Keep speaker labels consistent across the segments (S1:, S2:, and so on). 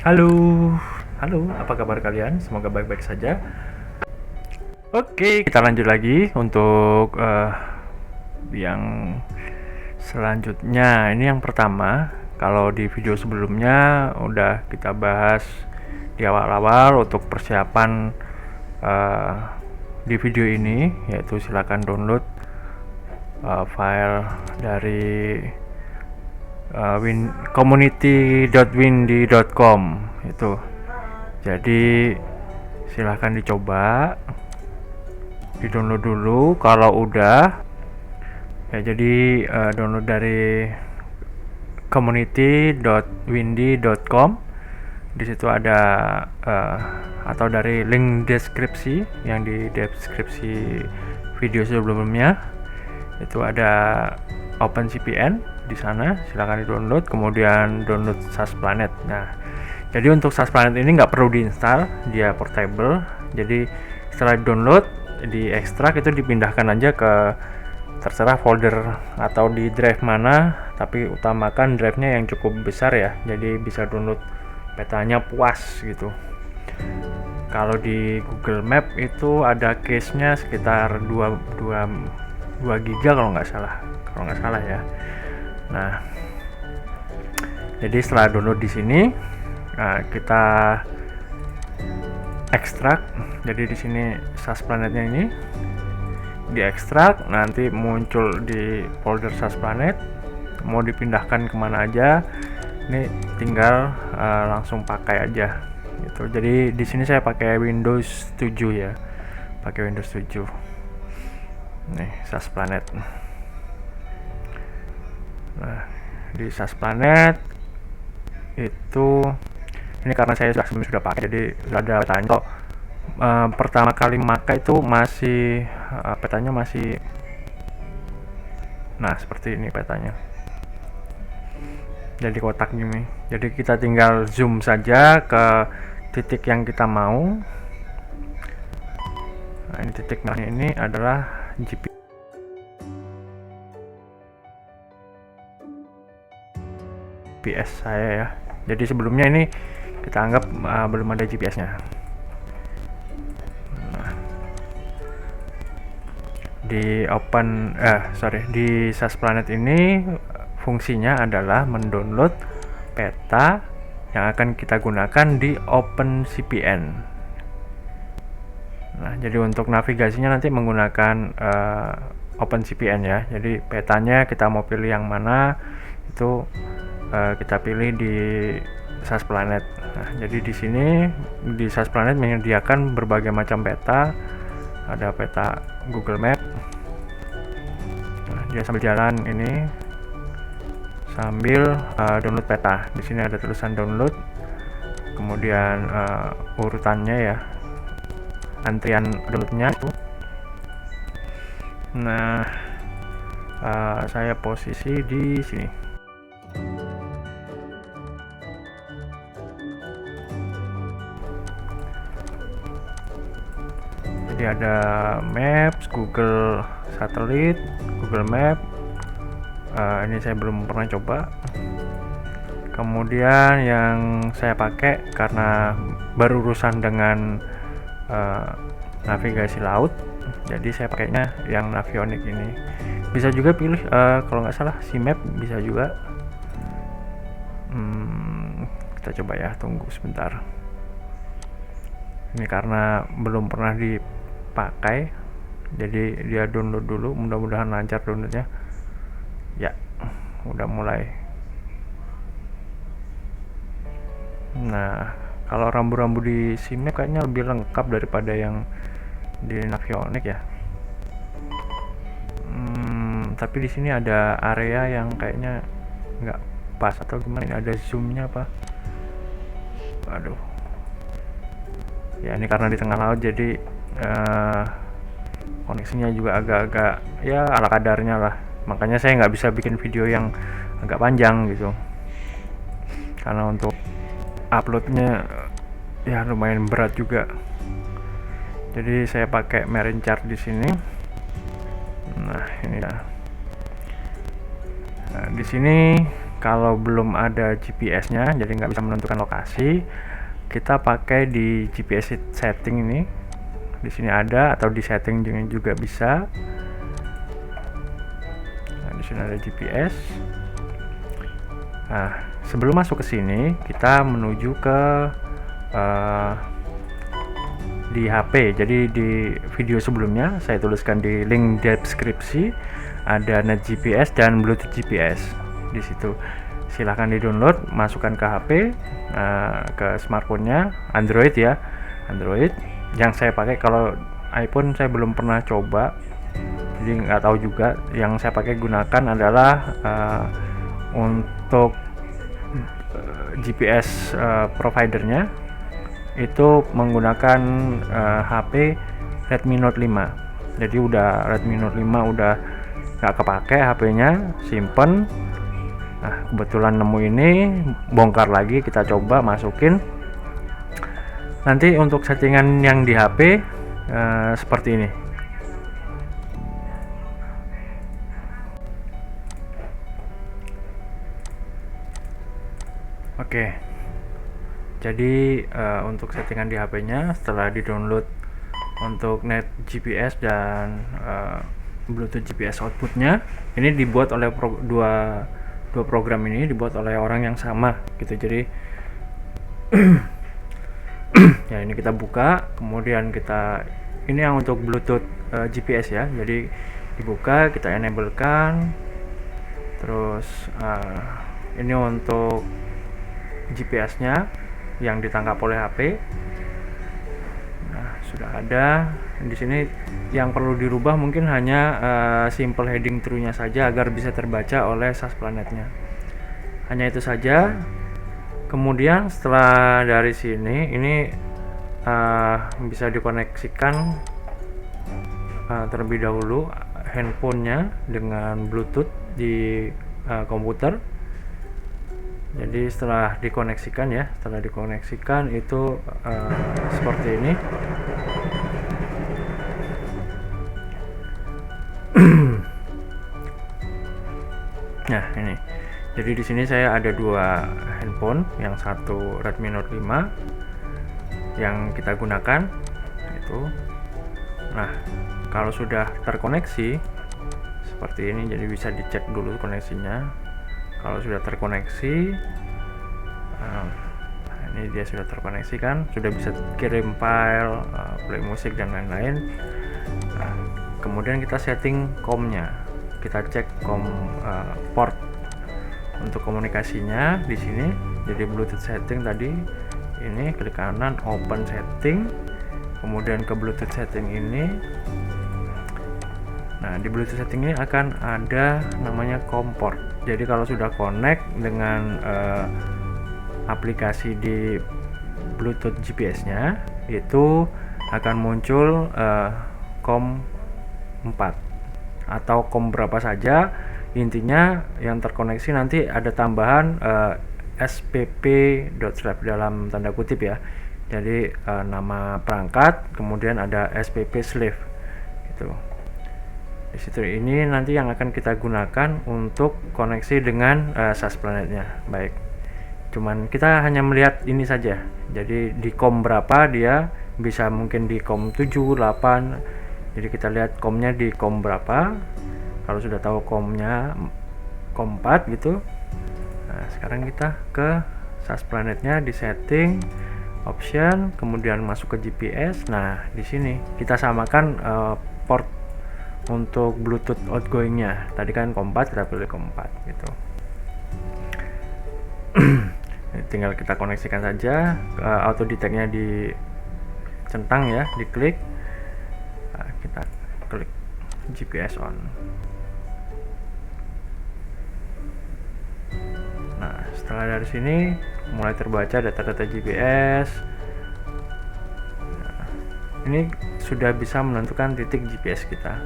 S1: Halo, halo, apa kabar kalian? Semoga baik-baik saja. Oke, kita lanjut lagi untuk yang selanjutnya. Ini yang pertama. Kalau di video sebelumnya udah kita bahas di awal-awal untuk persiapan eh, di video ini, yaitu silakan download file dari community.windy.com itu. Jadi silahkan dicoba, di-download dulu kalau udah ya. Jadi download dari community.windy.com. Di situ ada atau dari link deskripsi, yang di deskripsi video sebelumnya itu ada OpenCPN. Di sana silahkan di-download, kemudian download SAS Planet. Nah, jadi untuk SAS Planet ini nggak perlu diinstal, dia portable. Jadi setelah di-download, diekstrak, itu dipindahkan aja ke terserah folder atau di drive mana, tapi utamakan drive-nya yang cukup besar ya, jadi bisa download petanya puas gitu. Kalau di Google Map itu ada case-nya sekitar 2 giga kalau nggak salah ya. Nah, jadi setelah download di sini, kita ekstrak. Jadi di sini SAS Planetnya ini diekstrak, nanti muncul di folder SAS Planet. Mau dipindahkan kemana aja, ini tinggal langsung pakai aja gitu. Jadi di sini saya pakai Windows 7 ya, pakai Windows 7. Nih SAS Planet. Nah, di SAS Planet itu, ini karena saya sudah pakai, jadi ada petanya kok. Pertama kali pakai itu masih petanya masih, nah seperti ini petanya, jadi kotak gini. Jadi kita tinggal zoom saja ke titik yang kita mau. Nah, ini titik merahnya ini adalah GPS saya ya. Jadi sebelumnya ini kita anggap belum ada GPS-nya. Nah, di di SAS Planet ini fungsinya adalah mendownload peta yang akan kita gunakan di OpenCPN. Nah, jadi untuk navigasinya nanti menggunakan OpenCPN ya. Jadi petanya kita mau pilih yang mana, itu kita pilih di SAS Planet. Nah, jadi di sini di SAS Planet menyediakan berbagai macam peta. Ada peta Google Map. Nah, dia sambil jalan ini sambil download peta. Di sini ada tulisan download, kemudian urutannya ya, antrian downloadnya itu. Nah, saya posisi di sini. Jadi ada Maps, Google Satelit, Google Map. Ini saya belum pernah coba. Kemudian yang saya pakai karena berurusan dengan navigasi laut, jadi saya pakainya yang Navionics ini. Bisa juga pilih kalau nggak salah SeaMap bisa juga. Kita coba ya, tunggu sebentar. Ini karena belum pernah dipakai, jadi dia download dulu. Mudah-mudahan lancar downloadnya. Ya, udah mulai. Nah, kalau rambu-rambu di SeaMap kayaknya lebih lengkap daripada yang di Navionics ya. Tapi di sini ada area yang kayaknya nggak pas atau gimana. Ini ada zoomnya apa? Aduh. Ya, ini karena di tengah laut, jadi koneksinya juga agak-agak ya ala kadarnya lah. Makanya saya nggak bisa bikin video yang agak panjang gitu, karena untuk uploadnya ya lumayan berat juga. Jadi saya pakai Marine Chart di sini. Nah, ini ya. Nah, di sini kalau belum ada GPS-nya, jadi nggak bisa menentukan lokasi, kita pakai di GPS setting ini. Di sini ada, atau di setting juga bisa. Nah, di sini ada GPS. Nah, sebelum masuk ke sini, kita menuju ke di HP. Jadi di video sebelumnya saya tuliskan di link deskripsi ada Net GPS dan Bluetooth GPS. Di situ silahkan di-download, masukkan ke HP, ke smartphone-nya Android ya. Android yang saya pakai. Kalau iPhone saya belum pernah coba, jadi nggak tahu juga. Yang saya pakai gunakan adalah untuk GPS providernya itu menggunakan HP Redmi Note 5. Jadi udah Redmi Note 5 udah nggak kepake HP-nya, simpen. Nah, kebetulan nemu ini, bongkar lagi, kita coba masukin. Nanti untuk settingan yang di HP seperti ini. Oke, jadi untuk settingan di HP-nya setelah di-download untuk Net GPS dan Bluetooth GPS outputnya, ini dibuat oleh dua program ini dibuat oleh orang yang sama gitu. Jadi ya ini kita buka, kemudian kita ini yang untuk Bluetooth GPS ya. Jadi dibuka, kita enablekan, terus ini untuk GPS-nya yang ditangkap oleh HP. Nah, sudah ada. Di sini yang perlu dirubah mungkin hanya simple heading true-nya saja agar bisa terbaca oleh SAS Planet-nya. Hanya itu saja. Kemudian setelah dari sini ini bisa dikoneksikan terlebih dahulu handphonenya dengan Bluetooth di komputer. Jadi setelah dikoneksikan itu seperti ini. Nah, ini. Jadi di sini saya ada dua handphone, yang satu Redmi Note 5 yang kita gunakan itu. Nah, kalau sudah terkoneksi seperti ini, jadi bisa dicek dulu koneksinya. Kalau sudah terkoneksi, ini dia sudah terkoneksi kan, sudah bisa kirim file, play musik dan lain-lain. Nah, kemudian kita setting COM-nya, kita cek COM port untuk komunikasinya di sini. Jadi Bluetooth setting tadi, ini klik kanan, open setting, kemudian ke Bluetooth setting ini. Nah, di Bluetooth setting ini akan ada namanya COM port. Jadi kalau sudah connect dengan aplikasi di Bluetooth GPS-nya, itu akan muncul COM 4 atau COM berapa saja. Intinya yang terkoneksi nanti ada tambahan spp.slave dalam tanda kutip ya. Jadi nama perangkat, kemudian ada spp slave gitu. Di situ ini nanti yang akan kita gunakan untuk koneksi dengan SAS Planet-nya. Baik, cuman kita hanya melihat ini saja. Jadi di COM berapa dia, bisa mungkin di COM 7, 8. Jadi kita lihat COM-nya di COM berapa. Kalau sudah tahu COM-nya COM 4 gitu. Nah, sekarang kita ke SAS Planet-nya, di setting, option, kemudian masuk ke GPS. Nah, di sini kita samakan port untuk Bluetooth outgoing-nya. Tadi kan COM 4, kita pilih COM 4 gitu. Tinggal kita koneksikan saja. Auto detect-nya dicentang ya, diklik. Nah, kita klik GPS on. Nah, setelah dari sini mulai terbaca data-data GPS. Nah, ini sudah bisa menentukan titik GPS kita.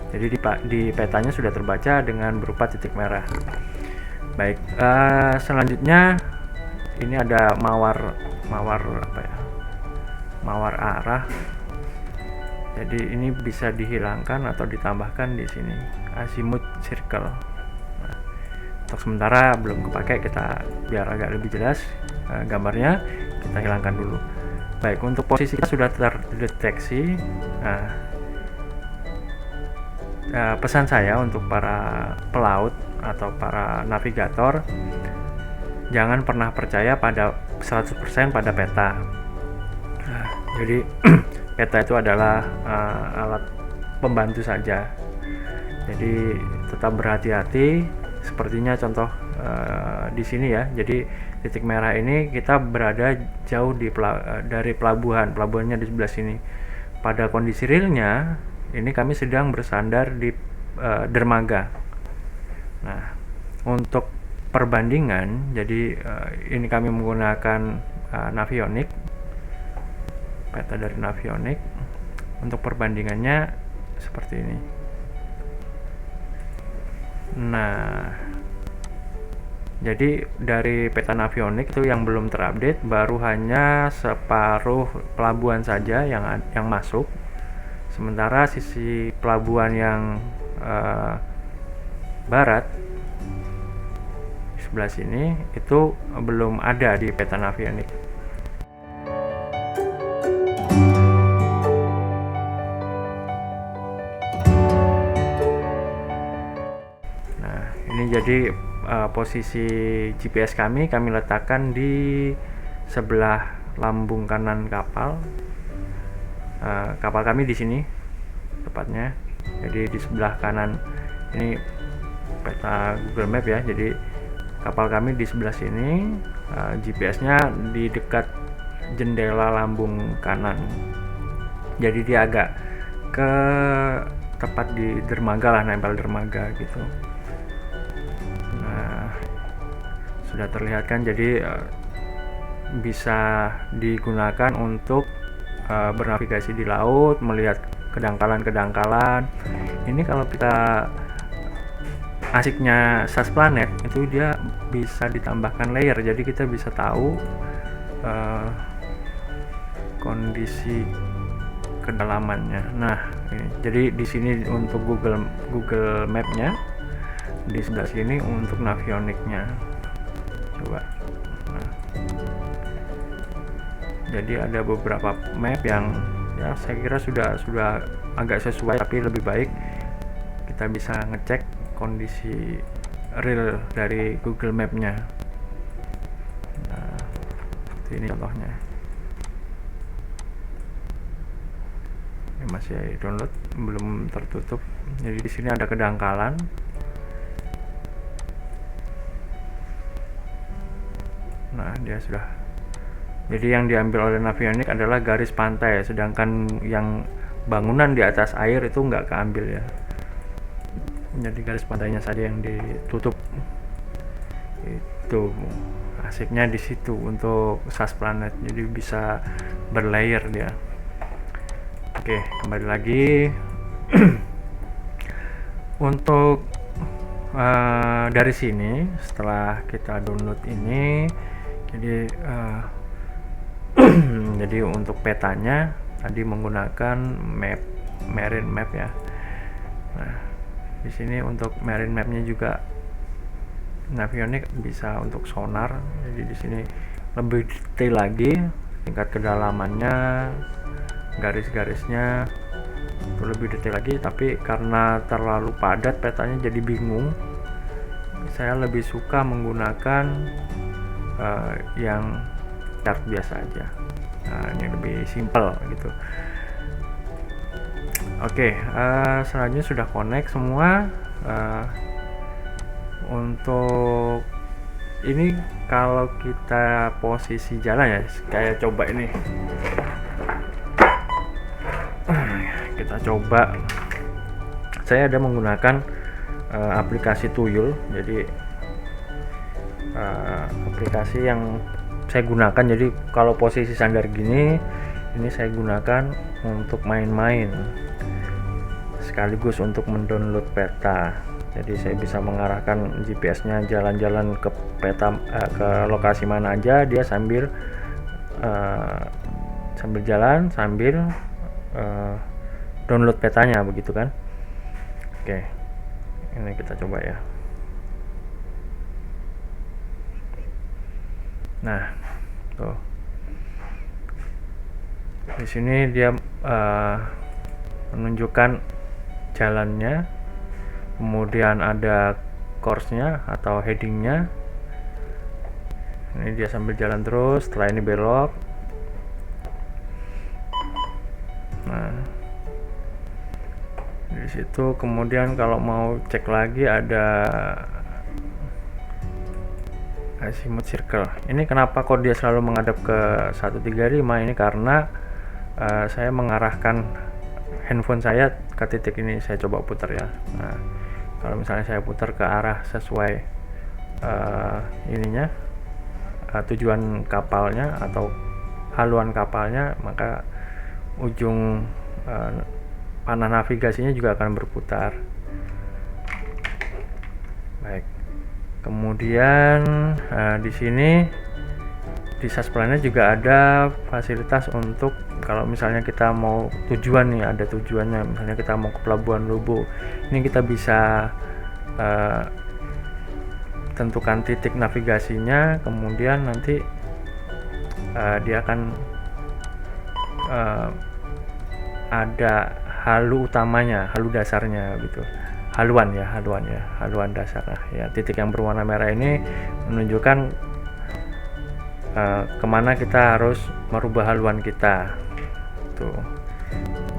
S1: Jadi di petanya sudah terbaca dengan berupa titik merah. Baik, selanjutnya ini ada mawar apa ya? Mawar arah. Jadi ini bisa dihilangkan atau ditambahkan di sini, azimuth circle. Nah, Untuk sementara belum kepake, kita biar agak lebih jelas gambarnya, kita hilangkan dulu. Baik, untuk posisi kita sudah terdeteksi. Nah, pesan saya untuk para pelaut atau para navigator, jangan pernah percaya pada 100% pada peta. Nah, jadi peta itu adalah alat pembantu saja. Jadi tetap berhati-hati. Sepertinya contoh di sini ya. Jadi titik merah ini kita berada jauh dari pelabuhan. Pelabuhannya di sebelah sini. Pada kondisi realnya, ini kami sedang bersandar di dermaga. Nah, untuk perbandingan, jadi ini kami menggunakan Navionics, peta dari Navionics. Untuk perbandingannya seperti ini. Nah, jadi dari peta Navionics itu yang belum terupdate baru hanya separuh pelabuhan saja yang masuk. Sementara sisi pelabuhan yang barat di sebelah sini itu belum ada di peta Navionics. Nah, ini jadi posisi GPS kami letakkan di sebelah lambung kanan kapal. Kapal kami di sini tepatnya. Jadi di sebelah kanan ini peta Google Map ya. Jadi kapal kami di sebelah sini, GPS-nya di dekat jendela lambung kanan. Jadi dia agak ke tepat di dermaga lah, nempel dermaga gitu. Nah, sudah terlihat kan, jadi bisa digunakan untuk bernavigasi di laut, melihat kedangkalan-kedangkalan. Ini kalau kita asiknya SAS Planet itu dia bisa ditambahkan layer, jadi kita bisa tahu kondisi kedalamannya. Nah, ini. Jadi di sini untuk Google Map-nya, di sebelah sini untuk Navionics-nya. Coba. Nah, jadi ada beberapa map yang ya saya kira sudah agak sesuai, tapi lebih baik kita bisa ngecek kondisi real dari Google Map-nya. Nah, seperti ini contohnya. Ini masih download, belum tertutup. Jadi di sini ada kedangkalan. Nah, dia sudah. Jadi yang diambil oleh Navionics adalah garis pantai, sedangkan yang bangunan di atas air itu nggak keambil ya. Jadi garis pantainya saja yang ditutup. Itu asiknya di situ untuk SAS Planet. Jadi bisa berlayer dia. Oke, kembali lagi. Untuk dari sini setelah kita download ini, jadi jadi untuk petanya tadi menggunakan marine map ya. Nah, di sini untuk marine mapnya juga Navionics bisa untuk sonar. Jadi di sini lebih detail lagi, tingkat kedalamannya, garis-garisnya itu lebih detail lagi. Tapi karena terlalu padat petanya jadi bingung, saya lebih suka menggunakan yang chart biasa aja. Nah, ini lebih simple gitu. Oke, selanjutnya sudah connect semua. Untuk ini kalau kita posisi jalan ya, kayak coba ini. Kita coba. Saya ada menggunakan aplikasi Tuyul. Jadi aplikasi yang saya gunakan, jadi kalau posisi sandar gini, ini saya gunakan untuk main-main sekaligus untuk mendownload peta. Jadi saya bisa mengarahkan GPS-nya jalan-jalan ke peta, ke lokasi mana aja, dia sambil jalan sambil download petanya begitu kan. Oke, ini kita coba ya. Nah, tuh di sini dia menunjukkan jalannya, kemudian ada course-nya atau heading-nya. Ini dia sambil jalan terus, setelah ini belok. Nah, di situ kemudian kalau mau cek lagi ada azimuth circle. Ini kenapa kok dia selalu menghadap ke 135? Ini karena saya mengarahkan handphone saya ke titik ini. Saya coba putar ya. Nah, kalau misalnya saya putar ke arah sesuai ininya, tujuan kapalnya atau haluan kapalnya, maka ujung panah navigasinya juga akan berputar. Baik. Kemudian di sini di SAS Planet juga ada fasilitas untuk kalau misalnya kita mau tujuan nih, ada tujuannya, misalnya kita mau ke Pelabuhan Lobo, ini kita bisa tentukan titik navigasinya, kemudian nanti dia akan ada halu utamanya, halu dasarnya gitu, haluan dasar. Ya, titik yang berwarna merah ini menunjukkan kemana kita harus merubah haluan kita tuh.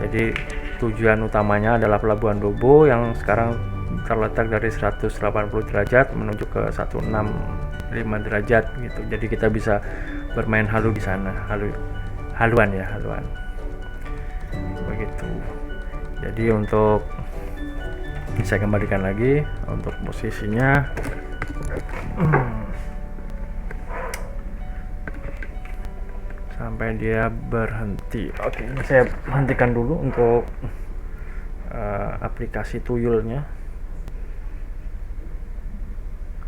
S1: Jadi tujuan utamanya adalah Pelabuhan Lobo yang sekarang terletak dari 180 derajat menuju ke 165 derajat gitu. Jadi kita bisa bermain halu di sana, haluan begitu. Jadi untuk saya kembalikan lagi untuk posisinya. Sampai dia berhenti. Oke, ini saya hentikan dulu untuk aplikasi tuyulnya.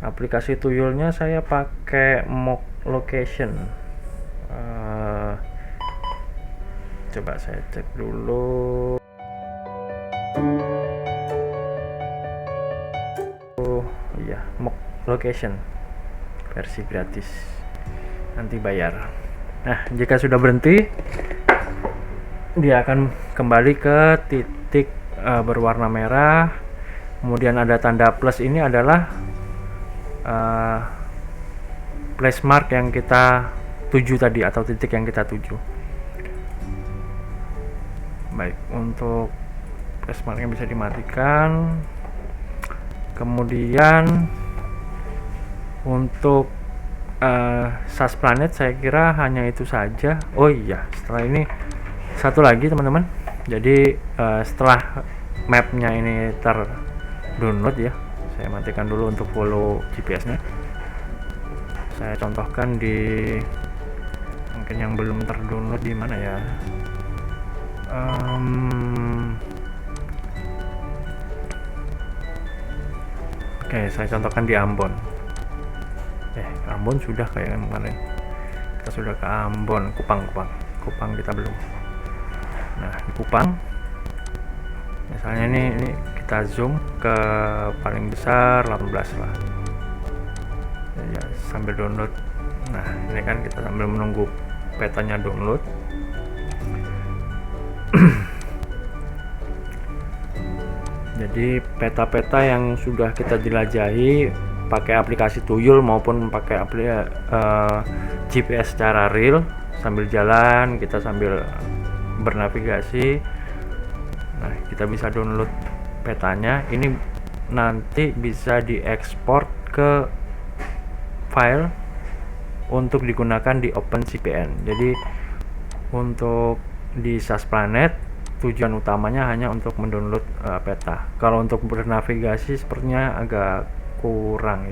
S1: Aplikasi tuyulnya saya pakai Mock Location. Coba saya cek dulu. Iya, Mock Location versi gratis, nanti bayar. Nah, jika sudah berhenti, dia akan kembali ke titik berwarna merah. Kemudian ada tanda plus, ini adalah place mark yang kita tuju tadi, atau titik yang kita tuju. Baik, untuk place marknya bisa dimatikan. Kemudian untuk SAS Planet saya kira hanya itu saja. Oh iya, setelah ini satu lagi teman-teman. Jadi setelah mapnya ini terdownload ya, saya matikan dulu untuk follow GPS-nya. Saya contohkan di mungkin yang belum terdownload di mana ya. Oke, saya contohkan di Ambon. Ambon sudah kayak kemarin. Kita sudah ke Ambon, Kupang kita belum. Nah, di Kupang misalnya ini kita zoom ke paling besar 18 lah. Ya, sambil download. Nah, ini kan kita sambil menunggu petanya download. Jadi peta-peta yang sudah kita jelajahi pakai aplikasi tuyul maupun pakai GPS secara real, sambil jalan kita sambil bernavigasi. Nah, kita bisa download petanya. Ini nanti bisa diekspor ke file untuk digunakan di OpenCPN. Jadi untuk di SAS Planet tujuan utamanya hanya untuk mendownload peta. Kalau untuk bernavigasi sepertinya agak kurang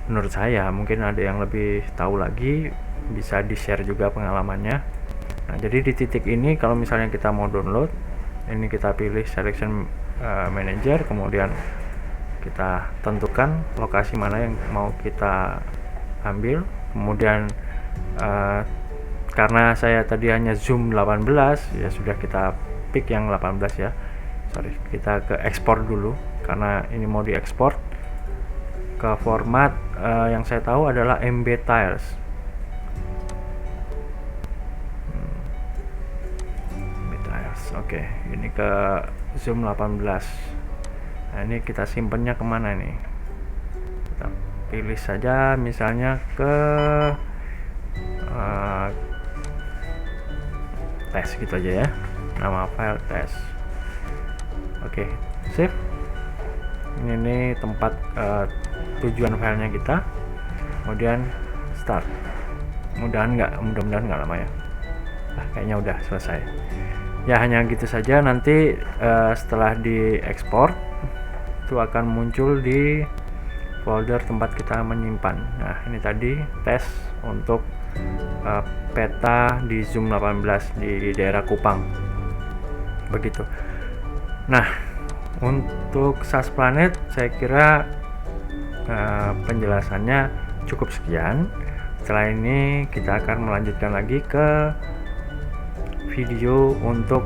S1: menurut saya. Mungkin ada yang lebih tahu lagi, bisa di share juga pengalamannya. Nah, jadi di titik ini kalau misalnya kita mau download, ini kita pilih selection manager, kemudian kita tentukan lokasi mana yang mau kita ambil. Kemudian karena saya tadi hanya zoom 18, ya sudah kita pick yang 18 ya. Kita ke ekspor dulu karena ini mau diekspor ke format yang saya tahu adalah MB Tiles. MB Tiles. Oke, ini ke zoom 18. Nah, ini kita simpennya kemana nih? Kita pilih saja misalnya ke tes gitu aja ya, nama file tes. Oke, save. Ini tempat tujuan filenya kita, kemudian start. Mudah-mudahan nggak lama ya. Kayaknya udah selesai ya. Hanya gitu saja. Nanti setelah diekspor itu akan muncul di folder tempat kita menyimpan. Nah, ini tadi tes untuk peta di zoom 18 di daerah Kupang, begitu. Nah, untuk SAS Planet saya kira penjelasannya cukup sekian. Setelah ini kita akan melanjutkan lagi ke video untuk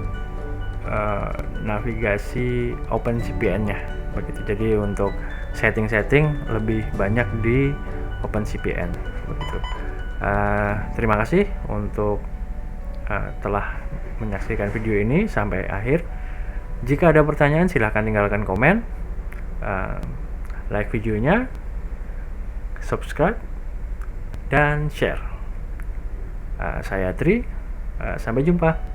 S1: navigasi OpenCPN-nya, begitu. Jadi untuk setting-setting lebih banyak di OpenCPN, begitu. Terima kasih untuk telah menyaksikan video ini sampai akhir. Jika ada pertanyaan silahkan tinggalkan komen, like videonya, subscribe, dan share. Saya Tri, sampai jumpa.